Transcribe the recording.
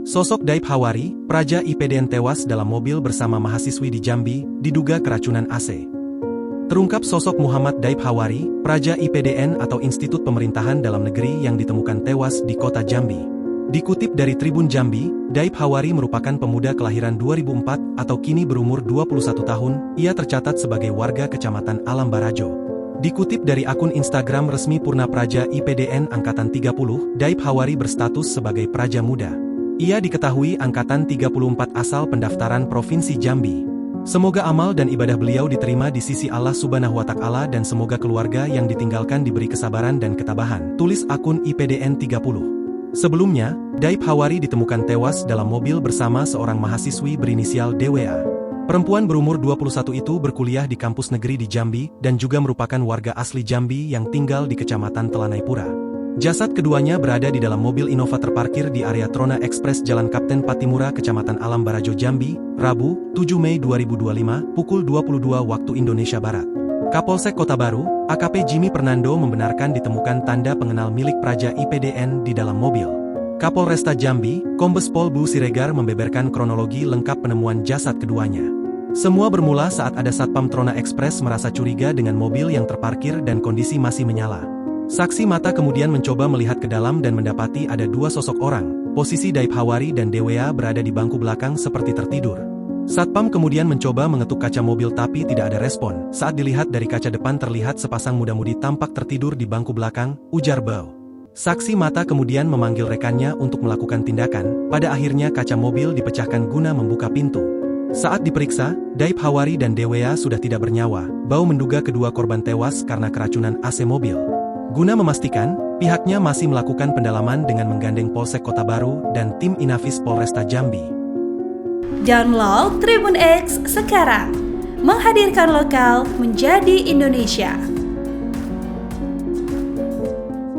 Sosok Daib Hawari, praja IPDN tewas dalam mobil bersama mahasiswi di Jambi, diduga keracunan AC. Terungkap sosok Muhammad Daib Hawari, praja IPDN atau Institut Pemerintahan Dalam Negeri yang ditemukan tewas di kota Jambi. Dikutip dari Tribun Jambi, Daib Hawari merupakan pemuda kelahiran 2004 atau kini berumur 21 tahun, ia tercatat sebagai warga Kecamatan Alam Barajo. Dikutip dari akun Instagram resmi Purna Praja IPDN Angkatan 30, Daib Hawari berstatus sebagai praja muda. Ia diketahui Angkatan 34 asal pendaftaran Provinsi Jambi. Semoga amal dan ibadah beliau diterima di sisi Allah Subhanahu wa Ta'ala dan semoga keluarga yang ditinggalkan diberi kesabaran dan ketabahan, tulis akun IPDN 30. Sebelumnya, Daib Hawari ditemukan tewas dalam mobil bersama seorang mahasiswi berinisial DWA. Perempuan berumur 21 itu berkuliah di kampus negeri di Jambi dan juga merupakan warga asli Jambi yang tinggal di Kecamatan Telanaipura. Jasad keduanya berada di dalam mobil Innova terparkir di area Trona Express Jalan Kapten Patimura, Kecamatan Alam Barajo, Jambi, Rabu, 7 Mei 2025, pukul 22 waktu Indonesia Barat. Kapolsek Kota Baru, AKP Jimmy Pernando membenarkan ditemukan tanda pengenal milik praja IPDN di dalam mobil. Kapolresta Jambi, Kombes Pol Bu Siregar membeberkan kronologi lengkap penemuan jasad keduanya. Semua bermula saat ada Satpam Trona Express merasa curiga dengan mobil yang terparkir dan kondisi masih menyala. Saksi mata kemudian mencoba melihat ke dalam dan mendapati ada dua sosok orang. Posisi Daib Hawari dan DWA berada di bangku belakang seperti tertidur. Satpam kemudian mencoba mengetuk kaca mobil tapi tidak ada respon. Saat dilihat dari kaca depan terlihat sepasang muda-mudi tampak tertidur di bangku belakang, ujar Bau. Saksi mata kemudian memanggil rekannya untuk melakukan tindakan. Pada akhirnya kaca mobil dipecahkan guna membuka pintu. Saat diperiksa, Daib Hawari dan DWA sudah tidak bernyawa. Bau menduga kedua korban tewas karena keracunan AC mobil. Guna memastikan, pihaknya masih melakukan pendalaman dengan menggandeng Polsek Kota Baru dan tim Inafis Polresta Jambi. Download Tribun X sekarang, menghadirkan lokal menjadi Indonesia.